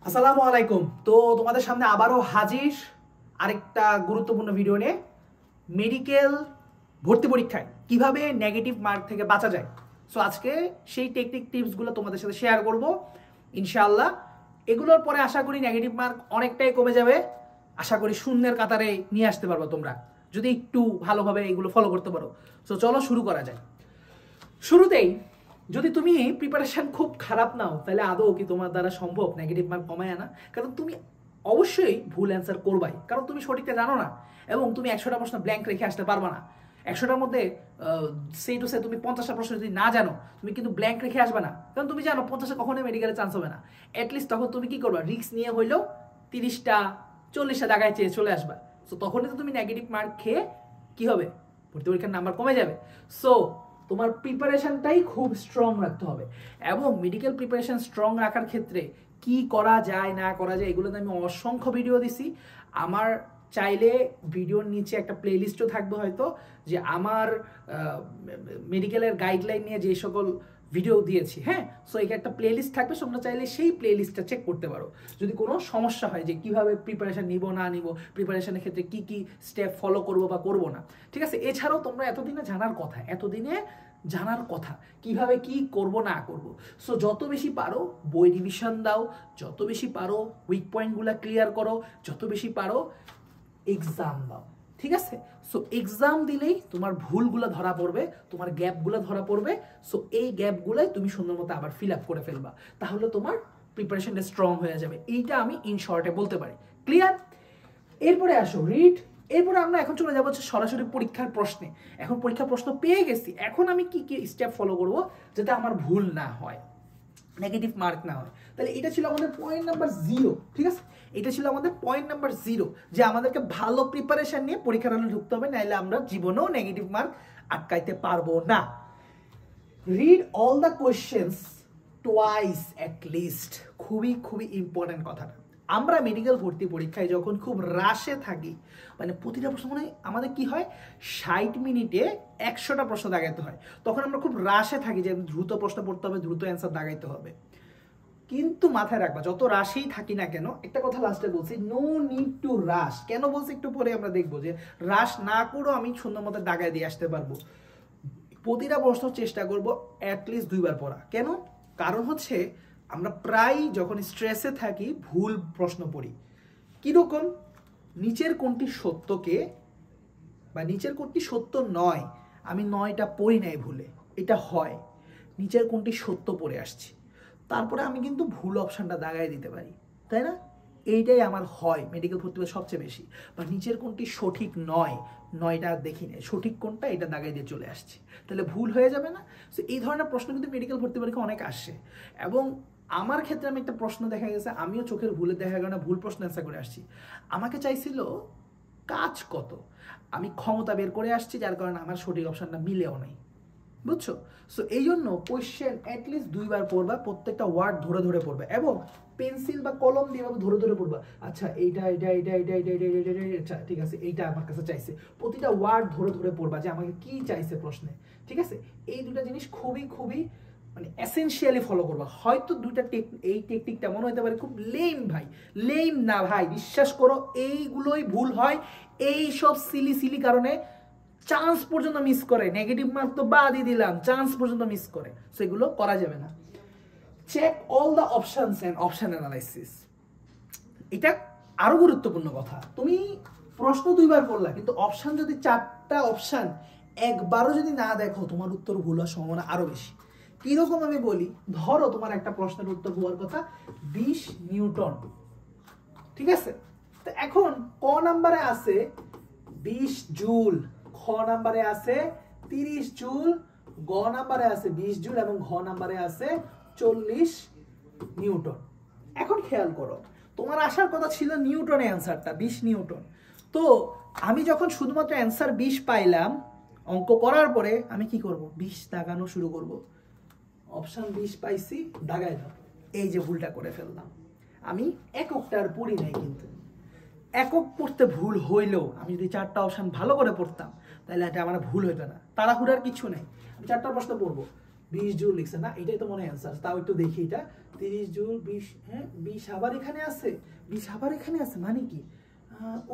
আসসালামু আলাইকুম। তো তোমাদের সামনে আবারও হাজির আরেকটা গুরুত্বপূর্ণ ভিডিও নিয়ে। মেডিকেল ভর্তি পরীক্ষায় কিভাবে নেগেটিভ মার্ক থেকে বাঁচা যায়। সো আজকে সেই টেকনিক টিপসগুলো তোমাদের সাথে শেয়ার করব ইনশাআল্লাহ। এগুলোর পরে আশা করি নেগেটিভ মার্ক অনেকটাই কমে যাবে। আশা করি শূন্যের কাতারে নিয়ে আসতে পারবো তোমরা যদি একটু ভালোভাবে এগুলো ফলো করতে পারো। সো চলো শুরু করা যায়। শুরুতেই যদি তুমি প্রিপারেশন খুব খারাপ নাও তাহলে আদৌ কি তোমার দ্বারা সম্ভব নেগেটিভ মার্ক কমায় আনা? কারণ তুমি অবশ্যই ভুল অ্যান্সার করবাই, কারণ তুমি সঠিকটা জানো না এবং তুমি 100টা প্রশ্ন ব্ল্যাঙ্ক রেখে আসতে পারবা না। 100টার মধ্যে সেই টু সে তুমি 50টা প্রশ্ন যদি না জানো তুমি কিন্তু ব্ল্যাঙ্ক রেখে আসবে না, কারণ তুমি জানো 50-এ কখনোই মেডিকেলে চান্স হবে না। অ্যাটলিস্ট তখন তুমি কি করবা, রিস্ক নিয়ে হইলেও 30টা 40টা জায়গায় চেয়ে চলে আসবা। সো তখনই তো তুমি নেগেটিভ মার্ক খেয়ে কি হবে, ভর্তি পরীক্ষার নাম্বার কমে যাবে। সো তোমার প্রিপারেশনটাই খুব স্ট্রং রাখতে হবে এবং মেডিকেল প্রিপারেশন স্ট্রং রাখার ক্ষেত্রে কি করা যায় না করা যায় এগুলোতে আমি অসংখ্য ভিডিও দিছি। আমার চাইলে ভিডিওর নিচে একটা প্লেলিস্টও থাকবে হয়তো, যে আমার মেডিকেলের গাইডলাইন নিয়ে যে সকল ভিডিও দিয়েছি। হ্যাঁ, সো এখানে একটা প্লেলিস্ট থাকবে, তোমরা চাইলে সেই প্লেলিস্টটা চেক করতে পারো যদি কোনো সমস্যা হয় যে কিভাবে প্রিপারেশন নিব না নিব, প্রিপারেশনের ক্ষেত্রে কি কি স্টেপ ফলো করব বা করব না। ঠিক আছে, এছাড়াও তোমরা এতদিনে জানার কথা কিভাবে কি করব না করব। সো যত বেশি পারো বই রিভিশন দাও, যত বেশি পারো উইক পয়েন্টগুলো ক্লিয়ার করো, যত বেশি পারো এক্সাম দাও। ঠিক আছে, সো এক্সাম দিলেই তোমার ভুলগুলো ধরা পড়বে, তোমার গ্যাপগুলো ধরা পড়বে। সো এই গ্যাপগুলোই তুমি সুন্দর মতো আবার ফিল আপ করে ফেলবা, তাহলে তোমার প্রিপারেশনটা স্ট্রং হয়ে যাবে। এইটা আমি ইন শর্টে বলতে পারি। ক্লিয়ার? এরপরে আসো রিড। এরপরে আমরা এখন চলে যাবো সরাসরি পরীক্ষার প্রশ্নে। এখন পরীক্ষার প্রশ্ন পেয়ে গেছি, এখন আমি কি কি স্টেপ ফলো করব যাতে আমার ভুল না হয়, নেগেটিভ মার্ক না হয়। তাহলে এটা ছিল আমাদের পয়েন্ট নাম্বার 0। ঠিক আছে, এটা ছিল আমাদের পয়েন্ট নাম্বার 0, যে আমাদেরকে ভালো প্রিপারেশন নিয়ে পরীক্ষার হলে ঢুকতে হবে, নাইলে আমরা জীবনেও নেগেটিভ মার্ক আটকাইতে পারবো না। Read all the questions twice at least. খুবই খুবই ইম্পর্টেন্ট কথাটা। আমরা মেডিকেল ভর্তি পরীক্ষায় যখন খুব রাশে থাকি, মানে প্রতিটা প্রশ্ন মানে আমাদের কি হয়, 60 মিনিটে 100টা প্রশ্ন দাগাইতে হয়, তখন আমরা খুব রাশে থাকি যে দ্রুত প্রশ্ন পড়তে হবে, দ্রুত অ্যান্সার দাগাইতে হবে। কিন্তু মাথায় রাখবা, যত রাশেই থাকি না কেন, একটা কথা লাস্টে বলছি, নো নিড টু রাশ। কেন বলছি একটু পরে আমরা দেখবো, যে রাশ না করেও আমি সুন্দর মতো দাগায় দিয়ে আসতে পারবো। প্রতিটা প্রশ্ন চেষ্টা করবো অ্যাটলিস্ট 2বার পড়া। কেন? কারণ হচ্ছে আমরা প্রায় যখন স্ট্রেসে থাকি ভুল প্রশ্ন পড়ি। কিরকম, নিচের কোনটি সত্যকে বা নিচের কোনটি সত্য নয়, আমি 9টা পড়ি নাই ভুলে, এটা হয়। নিচের কোনটি সত্য পড়ে আসছি, তারপরে আমি কিন্তু ভুল অপশানটা দাগায় দিতে পারি, তাই না? এইটাই আমার হয় মেডিকেল ভর্তি সবচেয়ে বেশি। বা নিচের কোনটি সঠিক নয়, 9টা দেখি নেই, সঠিক কোনটা এটা দাগাই দিয়ে চলে আসছি, তাহলে ভুল হয়ে যাবে না? সো এই ধরনের প্রশ্ন কিন্তু মেডিকেল ভর্তি পরীক্ষা অনেক আসে। এবং আমার ক্ষেত্রে আমি একটা প্রশ্ন দেখা গেছে, আমিও চোখের ভুলে দেখা গেল না, ভুল প্রশ্ন অ্যান্সার করে আসছি। আমাকে চাইছিল কাজ কত, আমি ক্ষমতা বের করে আসছি, যার কারণে আমার সঠিক অপশানটা মিলেও নাই। বুঝছো? সো এই জন্য কোয়েশ্চেন অ্যাটলিস্ট 2বার পড়বা, প্রত্যেকটা ওয়ার্ড ধরে ধরে পড়বে এবং পেন্সিল বা কলম দিয়ে ধরে ধরে পড়বা। আচ্ছা এইটা এটা এটা এটা এটা এটা এটা এটা আচ্ছা ঠিক আছে, এইটা আমার কাছে চাইছে, প্রতিটা ওয়ার্ড ধরে ধরে পড়বা যে আমাকে কি চাইছে প্রশ্নে। ঠিক আছে, এই দুটা জিনিস খুবই খুবই মানে এসেনশিয়ালি ফলো করবা। হয়তো এই টেকনিকটা মনে হতে পারে খুব লেম, ভাই লেম না ভাই, বিশ্বাস করো এইগুলোই ভুল হয়। এই সব সিলি কারণে চান্স পর্যন্ত মিস করে, নেগেটিভ মার্ক তো বাদই দিলাম, চান্স পর্যন্ত মিস করে, সেগুলো করা যাবে না। Check all the options and option analysis. এটা আরো গুরুত্বপূর্ণ কথা। তুমি প্রশ্ন 2বার পড়লা, কিন্তু অপশন যদি 4টা অপশন একবারও যদি না দেখো, তোমার উত্তর ভুল হওয়ার সম্ভাবনা আরো বেশি। কিরকম আমি বলি, ধরো তোমার একটা প্রশ্নের উত্তর হওয়ার কথা 20 নিউটন। ঠিক আছে, তো এখন ক নাম্বারে আছে 20 জুল, খ নাম্বারে আছে 30 জুল, গ নাম্বারে আছে 20 জুল এবং ঘ নাম্বারে আছে 40 নিউটন। এখন খেয়াল করো, তোমার আসার কথা ছিল নিউটনে অ্যান্সারটা 20 নিউটন। তো আমি যখন শুধুমাত্র অ্যান্সার 20 পাইলাম, অঙ্ক করার পরে আমি কি করব, 20 দাগানো শুরু করব। অপশন 20 পাইছি, দাগাই দাও। এই যে ভুলটা করে ফেললাম, আমি এককটা আর পড়ি নাই। কিন্তু একক পড়তে ভুল হইলেও আমি যদি 4টা অপশন ভালো করে পড়তাম তাহলে এটা আমার ভুল হইতো না। তাড়াহুড়ার কিছু নাই, আমি 4টা প্রশ্ন পড়বো, 20 জুল লিখছে না, এটাই তো মনে অ্যান্সার, তাও একটু দেখি এটা 30 জুল 20, হ্যাঁ 20 আবার এখানে আছে, 20 আবার এখানে আছে, মানে কি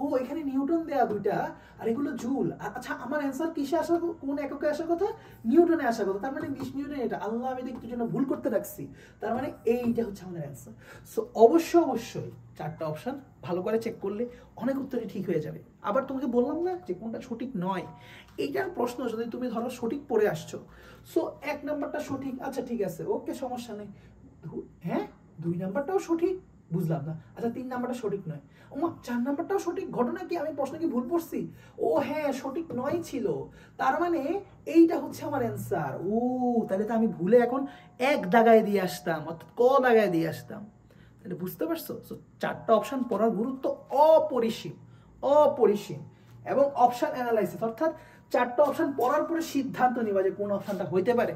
ও এখানে নিউটন দেয়া দুইটা আর এগুলো জুল। আচ্ছা আমার অ্যান্সার কিসে আসা, কোন এককে আসার কথা, নিউটনে আসার কথা, তার মানে 20 নিউটন। এটা আল্লাহ আমি দেখতে জন্য ভুল করতে রাখছি, তার মানে এইটা হচ্ছে আমাদের অ্যান্সার। সো অবশ্যই 4টা অপশন ভালো করে চেক করলে অনেক উত্তরই ঠিক হয়ে যাবে। আবার তোমাকে বললাম না যে কোনটা সঠিক নয়, এইটার প্রশ্ন যদি তুমি ধরো সঠিক পড়ে আসছো, সো 1 নাম্বারটা সঠিক, আচ্ছা ঠিক আছে ওকে সমস্যা নেই, হ্যাঁ 2 নাম্বারটাও সঠিক, বুঝলাম না, আচ্ছা 3 নাম্বারটা সঠিক নয়, ওমা 4 নাম্বারটাও সঠিক, ঘটনা কি আমি প্রশ্ন কি ভুল পড়ছি, ও হ্যাঁ সঠিক নয় ছিল, তার মানে এইটা হচ্ছে আমার অ্যান্সার। ও তাহলে তো আমি ভুলে এখন 1 দাগায় দিয়ে আসতাম, অর্থাৎ ক দাগায় দিয়ে আসতাম। তাহলে বুঝতে পারছো? সো 4টা অপশন পড়ার গুরুত্ব অপরিসীম এবং অপশন অ্যানালাইসিস, অর্থাৎ 4টা অপশন পড়ার পরে সিদ্ধান্ত নিবা যে কোন অপশনটা হইতে পারে।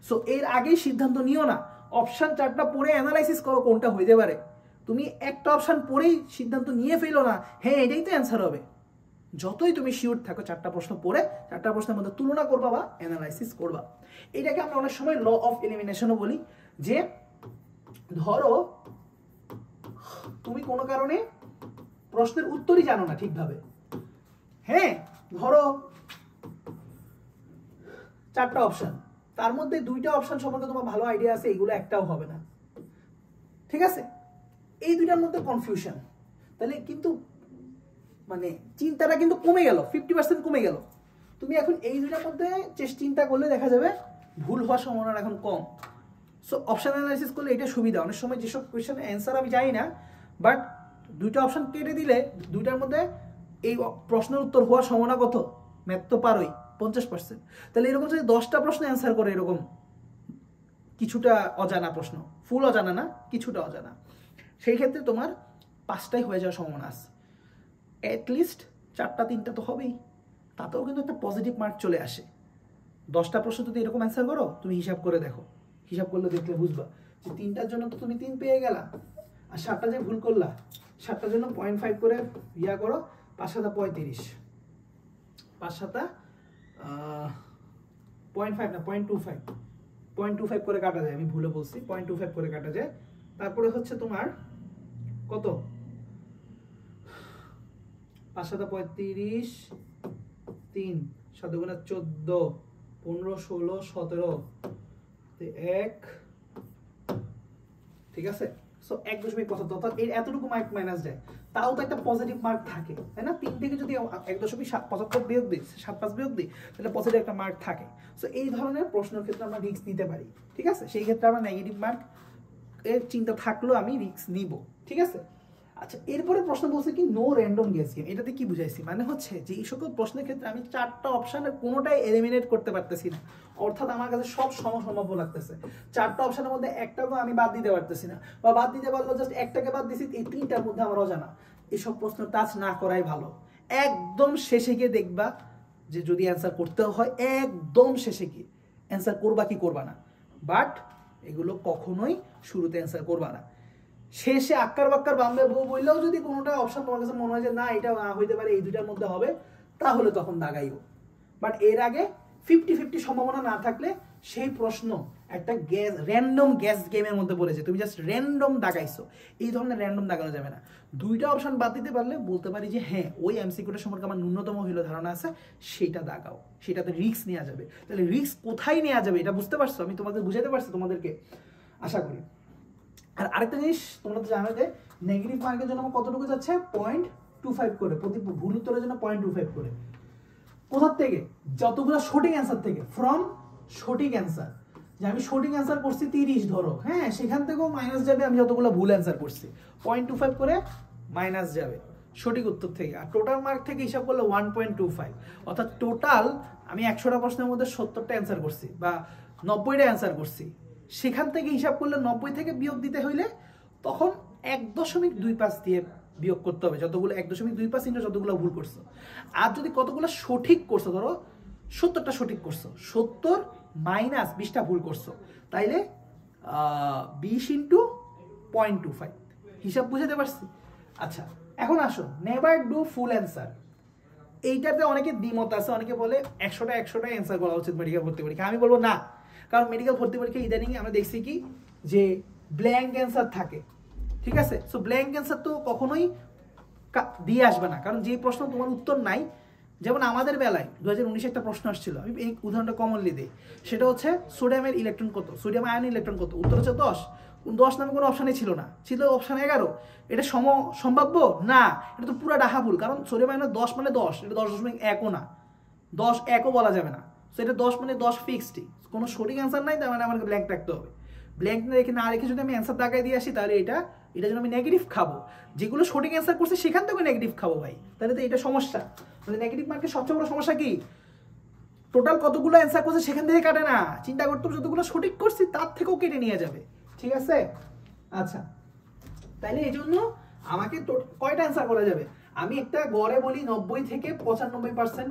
সো এর আগেই সিদ্ধান্ত নিও না, অপশন 4টা পড়ে অ্যানালাইসিস করো কোনটা হইতে পারে। তুমি একটা অপশন পড়েই সিদ্ধান্ত নিয়ে ফেলো না হ্যাঁ এটাই তো অ্যান্সার হবে। যতই তুমি শিওর থাকো 4টা প্রশ্ন পড়ে 4টা প্রশ্নের মধ্যে তুলনা করবা বা অ্যানালাইসিস করবা। এটাকে আমরা অনেক সময় ল অফ এলিমিনেশনও বলি, যে ধরো তুমি কোনো কারণে প্রশ্নের উত্তরই জানো না ঠিকভাবে, হ্যাঁ ধরো 4টা অপশন, তার মধ্যে 2টা অপশন সম্বন্ধে তোমার ভালো আইডিয়া আছে, এইগুলো একটাও হবে না, ঠিক আছে, এই 2টার মধ্যে কনফিউশন, তাহলে কিন্তু মানে চিন্তাটা কিন্তু কমে গেল, 50% কমে গেল। তুমি এখন এই 2টার মধ্যে চিন্তা করলে দেখা যাবে ভুল হওয়ার সম্ভাবনা এখন কম। সো অপশন অ্যানালাইসিস করলে এটা সুবিধা, অনেক সময় যেসব কোয়েশ্চেনের অ্যান্সার আমি জানি না, বাট 2টা অপশন কেটে দিলে 2টার মধ্যে এই প্রশ্নের উত্তর হওয়ার সম্ভাবনা কত, ম্যাথ তো পারোই 50%, তাহলে এরকম যদি 10টা প্রশ্ন অ্যান্সার করে, এরকম কিছুটা অজানা প্রশ্ন, ফুল অজানা না কিছুটা অজানা, সেই ক্ষেত্রে তোমার 5টাই হয়ে যাওয়ার সম্ভাবনা আছে, অ্যাটলিস্ট 4টা 3টা তো হবেই, তাতেও কিন্তু একটা পজিটিভ মার্ক চলে আসে। 10টা প্রশ্ন যদি এরকম অ্যান্সার করো, তুমি হিসাব করে দেখো, হিসাব করলে দেখলে বুঝবা যে 3টার জন্য তো তুমি 3 পেয়ে গেলা, আর 7টা যে ভুল করলা 7টার জন্য 0.5 করে ইয়া করো, 5 7 35, 5 7 0.5 না 0.25 করে কাটা যায়, আমি ভুলে বলছি 0.25 করে কাটা যায়। তারপরে হচ্ছে তোমার কত, 5 7 35, 3 7 গুণা 14, 15 16 17, 1, ঠিক আছে। সো 1.75, অর্থাৎ এর এতটুকু মার্ক মাইনাস যায়, তাও তো একটা পজিটিভ মার্ক থাকে, তাই না? 3 থেকে যদি 1.75 বিয়োগ দিই, 7.5 বিয়োগ দিই, তাহলে পজিটিভ একটা মার্ক থাকে। সো এই ধরনের প্রশ্নের ক্ষেত্রে আমরা রিস্ক নিতে পারি, ঠিক আছে, সেই ক্ষেত্রে আমরা নেগেটিভ মার্ক এর চিন্তা থাকলেও আমি রিস্ক নিব, ঠিক আছে। আচ্ছা এরপরে প্রশ্ন বলছে কি নো র্যান্ডম গেস গেম, এটাতে কি বুঝাইছি, মানে হচ্ছে যে এই সকল প্রশ্নের ক্ষেত্রে আমি 4টা অপশনের কোনোটাই এলিমিনেট করতে পারতেছি না, অর্থাৎ আমার কাছে সব সমসম্ভাব্য লাগতেছে, 4টা অপশনের মধ্যে একটাও আমি বাদ দিতে পারতেছি না, বা বাদ দিতে পারলো জাস্ট একটাকে বাদ দিছি, এই 3টার মধ্যে আমার অজানা, এসব প্রশ্ন টাচ না করাই ভালো। একদম শেষে গিয়ে দেখবা যে যদি অ্যান্সার করতে হয়, একদম শেষে গিয়ে অ্যান্সার করবা কি করবা না, বাট এগুলো কখনোই শুরুতে অ্যান্সার করবা না। শেষে আক্কার বাক্কার বাম্বে বউ বললেও যদি কোনোটা অপশন তোমার কাছে মনে হয় যে না এটা হইতে পারে এই 2টার মধ্যে হবে, তাহলে তখন দাগাইও, বাট এর আগে 50-50 সম্ভাবনা না থাকলে সেই প্রশ্ন একটা র্যান্ডম গ্যাস গেমের মধ্যে পড়েছে, তুমি জাস্ট র্যান্ডম দাগাইছো, এই ধরনের র্যান্ডম দাগানো যাবে না। 2টা অপশন বাদ দিতে পারলে বলতে পারি যে হ্যাঁ ওই এমসিকিউটা সম্পর্কে আমার ন্যূনতম হইলো ধারণা আছে, সেটা দাগাও, সেটাতে রিস্ক নেওয়া যাবে। তাহলে রিস্ক কোথায় নেওয়া যাবে এটা বুঝতে পারছো, আমি তোমাদের বুঝাতে পারছি তোমাদেরকে, আশা করি। আর আরেকটা জিনিস তোমরা তো জানো যে নেগেটিভ মার্কের জন্য আমার কতটুকু যাচ্ছে, 0.25 করে, প্রতি ভুল উত্তরের জন্য 0.25 করে। কোথার থেকে, যতগুলো সঠিক অ্যান্সার থেকে, ফ্রম সঠিক অ্যান্সার, যে আমি সঠিক অ্যান্সার করছি 30 ধরো, হ্যাঁ সেখান থেকেও মাইনাস যাবে আমি যতগুলো ভুল অ্যান্সার করছি, 0.25 করে মাইনাস যাবে সঠিক উত্তর থেকে। আর টোটাল মার্ক থেকে হিসাব করলে 1.25, অর্থাৎ টোটাল আমি 100টা প্রশ্নের মধ্যে 70টা অ্যান্সার করছি বা 90টা অ্যান্সার করছি, সেখান থেকে হিসাব করলে 90 থেকে বিয়োগ দিতে হইলে তখন 1.25 দিয়ে বিয়োগ করতে হবে, যতগুলো 1.25 যতগুলো ভুল করছো। আর যদি কতগুলো সঠিক করছো, ধরো 70টা সঠিক করছো, 70 মাইনাস 20টা ভুল করছো, তাইলে 20 ইন্টু 0.25, হিসাব বুঝাতে পারছি। আচ্ছা এখন আসো নেভার ডু ফুল অ্যান্সার, এইটাতে অনেকে দ্বিমত আছে, অনেকে বলে 100টা অ্যান্সার করা উচিত মেডিকেল ভর্তি পরীক্ষা, আমি বলবো না, কারণ মেডিকেল ভর্তি পরীক্ষা ইদানিং আমরা দেখছি কি যে ব্ল্যাঙ্ক অ্যান্সার থাকে, ঠিক আছে? সো ব্ল্যাঙ্ক অ্যান্সার তো কখনোই দিয়ে আসবে না, কারণ যে প্রশ্ন তোমার উত্তর নাই, যেমন আমাদের বেলায় 2019 একটা প্রশ্ন আসছিল, আমি এই উদাহরণটা কমনলি দিই, সেটা হচ্ছে সোডিয়ামের ইলেকট্রন কত, সোডিয়াম আয়ন ইলেকট্রন কত, উত্তর হচ্ছে 10। 10 নামে কোনো অপশানই ছিল না, ছিল অপশান 11। এটা সম্ভাব্য না, এটা তো পুরো ডাহা ভুল, কারণ সোডিয়াম আয়নের 10 মানে 10, এটা 10.1ও না, 10.1ও বলা যাবে না। সো এটা 10 মানে 10 ফিক্সডই, কোনো সঠিক অ্যান্সার নাই, তার মানে আমাকে ব্ল্যাঙ্ক রাখতে হবে। ব্ল্যাঙ্ক না রেখে যদি আমি অ্যান্সার দাগায় দিয়ে আসি, তাহলে এটা জন্য আমি নেগেটিভ খাবো। যেগুলো সঠিক অ্যান্সার করছে সেখান থেকে নেগেটিভ খাবো ভাই, তাহলে তো এটা সমস্যা। মানে নেগেটিভ মার্কের সবচেয়ে বড় সমস্যা কি, টোটাল কতগুলো অ্যান্সার করছে সেখান থেকে কাটে না, চিন্তা করতে হবে যতগুলো সঠিক করছি তার থেকেও কেটে নিয়ে যাবে, ঠিক আছে? আচ্ছা, তাইলে এই জন্য আমাকে কয়টা অ্যান্সার করা যাবে, আমি একটা গড়ে বলি 90 থেকে 95%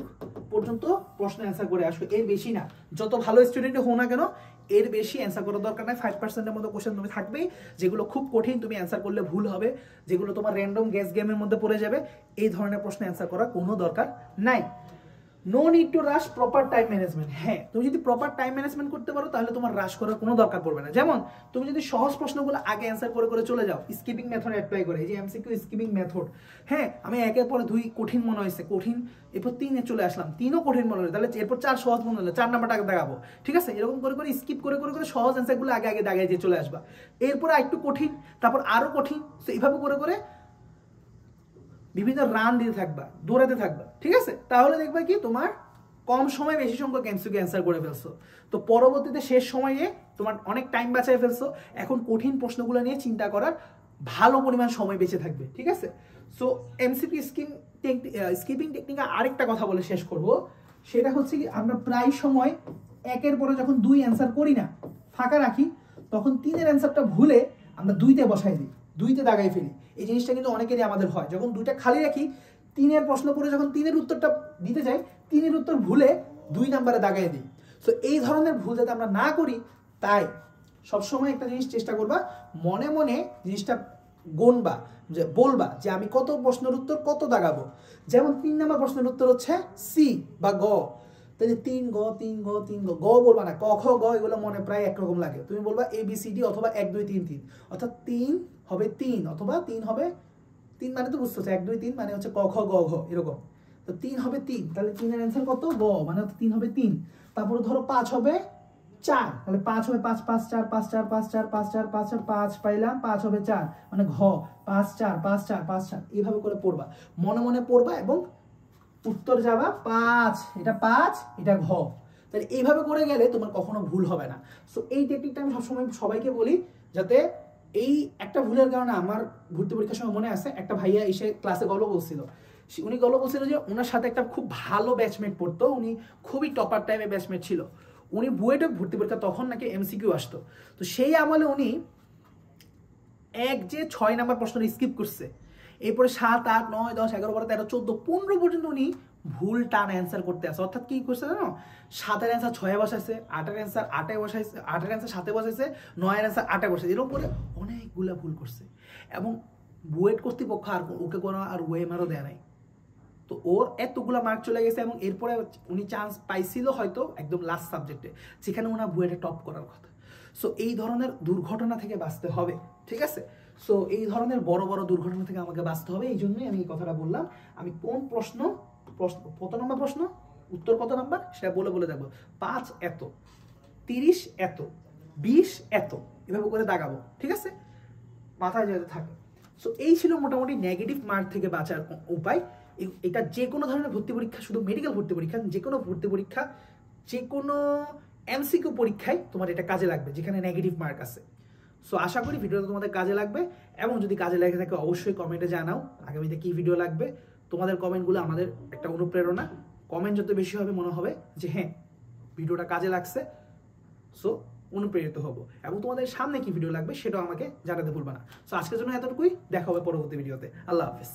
পর্যন্ত প্রশ্ন অ্যান্সার করে আসো, এর বেশি না। যত ভালো স্টুডেন্ট হো না কেন, এর বেশি অ্যান্সার করার দরকার নাই। 5%-এর মতো কোশ্চেন তুমি থাকবেই, যেগুলো খুব কঠিন, তুমি অ্যান্সার করলে ভুল হবে, যেগুলো তোমার র্যান্ডম গ্যাস গেমের মধ্যে পড়ে যাবে, এই ধরনের প্রশ্ন অ্যান্সার করার কোনো দরকার নাই। No need to rush, proper time management. হ্যাঁ, তুমি যদি প্রপার টাইম ম্যানেজমেন্ট করতে পারো, তাহলে তোমার রাশ করার কোনো দরকার পড়বে না। যেমন তুমি যদি সহজ প্রশ্নগুলো আগে অ্যান্সার করে করে চলে যাও, স্কিপিং মেথড অ্যাপ্লাই করে, এই যে এমসিকিউ স্কিপিং মেথড, হ্যাঁ আমি একের পরে 2 কঠিন মনে হয়েছে, কঠিন, এরপর 3-এ চলে আসলাম, 3ও কঠিন মনে হলো, তাহলে এরপর 4 সহজ মনে হলো, 4 নাম্বারটা দেখাবো, ঠিক আছে? এরকম করে করে স্কিপ করে করে করে সহজ অ্যান্সারগুলো আগে আগে দাগায় দিয়ে চলে আসবা, এরপর একটু কঠিন, তারপর আরো কঠিন, তো এইভাবে করে করে বিভিন্ন রান দিতে থাকবা, দৌড়াতে থাকবা, ঠিক আছে? তাহলে দেখবা কি তোমার কম সময় বেশি সংখ্যক এমসিকিউ অ্যান্সার করে ফেলছো, তো পরবর্তীতে শেষ সময়ে তোমার অনেক টাইম বাঁচায় ফেলছো, এখন কঠিন প্রশ্নগুলো নিয়ে চিন্তা করার ভালো পরিমাণ সময় বেঁচে থাকবে, ঠিক আছে? সো এমসিকিউ স্কিপিং টেকনিকে আরেকটা কথা বলে শেষ করব, সেটা হচ্ছে কি, আমরা প্রায় সময় একের পরে যখন 2 অ্যান্সার করি না, ফাঁকা রাখি, তখন 3-এর অ্যান্সারটা ভুলে আমরা 2-তে বসাই দিই, 2-তে দাগাই ফেলি। এই জিনিসটা কিন্তু অনেকেরই আমাদের হয়, যখন 2টা খালি রাখি, 3-এর প্রশ্ন পড়ে যখন 3-এর উত্তরটা দিতে যাই, 3-এর উত্তর ভুলে 2 নাম্বারে দাগাই দিই। সো এই ধরনের ভুল যাতে আমরা না করি, তাই সবসময় একটা জিনিস চেষ্টা করবা, মনে মনে জিনিসটা গণবা, যে বলবা যে আমি কত প্রশ্নের উত্তর কত দাগাবো। যেমন 3 নাম্বার প্রশ্নের উত্তর হচ্ছে সি বা গ, তাহলে 3 গ 3 গ 3 গ, গ বলবা না, ক খ গ, এগুলো মনে প্রায় একরকম লাগে, তুমি বলবা ABCD অথবা 1 2 3 3, অর্থাৎ 3 হবে 3 অথবা 3 হবে 3, মানে তো বুঝতে হচ্ছে 1 2 3 মানে হচ্ছে ক খ গ ঘ এরকম, তো 3 হবে 3, তাহলে 3-এর অ্যান্সার কত, গ, মানে 3 হবে 3। তারপরে ধরো 5 হবে 4, তাহলে 5 হবে 5 5 4 5 4 5 4 5 4 5 4 5 পাইলাম, 5 হবে 4, মানে ঘ, 5 4 5 4 5 4, এইভাবে করে পড়বা, মনে মনে পড়বা, এবং উত্তর যাবা 5, এটা 5, এটা ঘ, তাহলে এইভাবে করে গেলে তোমার কখনো ভুল হবে না। সো এই টেকনিকটা আমি সবসময় সবাইকে বলি, যাতে এই একটা ভুলের কারণে আমার ভর্তি পরীক্ষার সময় মনে আছে, একটা ভাইয়া এসে ক্লাসে গল্প বলছিল, উনি গল্প বলছিল যে ওনার সাথে একটা খুব ভালো ব্যাচমেট পড়তো, উনি খুবই টপার টাইমে ব্যাচমেট ছিল, উনি বুয়েটে ভর্তি পরীক্ষা তখন নাকি এমসিকিউ আসতো, তো সেই আমলে উনি 6 নাম্বার প্রশ্ন স্কিপ করছে, এরপরে 7 8 9 10 11 12 13 14 15 পর্যন্ত উনি ভুল টান অ্যান্সার করতে আসে। অর্থাৎ কি করছে জানো, 7-এর অ্যান্সার 6-এ বসাইছে, 8-এর অ্যান্সার 8-এ বসাইছে, 8-এর অ্যান্সার 7-এ বসাইছে, 9-এর অ্যান্সার 8-এ বসাইছে, এরকম করে অনেকগুলা ভুল করছে, এবং বুয়েট কর্তৃপক্ষ আর ওকে কোনো আর ওয়েমারও দেয় নাই, তো ওর এতগুলা মার্ক চলে গেছে, এবং এরপরে উনি চান্স পাইছিল হয়তো একদম লাস্ট সাবজেক্টে, যেখানে ওনার বুয়েটে টপ করার কথা। সো এই ধরনের দুর্ঘটনা থেকে বাঁচতে হবে, ঠিক আছে? সো এই ধরনের বড় বড় দুর্ঘটনা থেকে আমাকে বাঁচতে হবে, এই জন্যই আমি এই কথাটা বললাম। আমি কোন প্রশ্ন কত নম্বর প্রশ্ন, উত্তর কত নাম্বার, সেটা বলে বলে দেখবো, 5 এত, 30 এত, 20 এত, এভাবে করে দাগাবো, ঠিক আছে? মাথায় যাতে থাকে। সো এই ছিল মোটামুটি নেগেটিভ মার্ক থেকে বাঁচার উপায়। এটা যে কোনো ধরনের ভর্তি পরীক্ষা, শুধু মেডিকেল ভর্তি পরীক্ষা, যে কোনো ভর্তি পরীক্ষা, যে কোনো এমসিকিউ পরীক্ষায় তোমার এটা কাজে লাগবে, যেখানে নেগেটিভ মার্ক আছে। সো আশা করি ভিডিওটা তোমাদের কাজে লাগবে, এবং যদি কাজে লেগে থাকে অবশ্যই কমেন্টে জানাও আগামীতে কি ভিডিও লাগবে। তোমাদের কমেন্টগুলো আমাদের একটা অনুপ্রেরণা, কমেন্ট যত বেশি হবে মনে হবে যে হ্যাঁ ভিডিওটা কাজে লাগছে, সো অনুপ্রেরিত হব, এবং তোমাদের সামনে কি ভিডিও লাগবে সেটাও আমাকে জানাতে ভুলবা না। সো আজকের জন্য এতটুকুই, দেখা হবে পরবর্তী ভিডিওতে। আল্লাহ হাফেজ।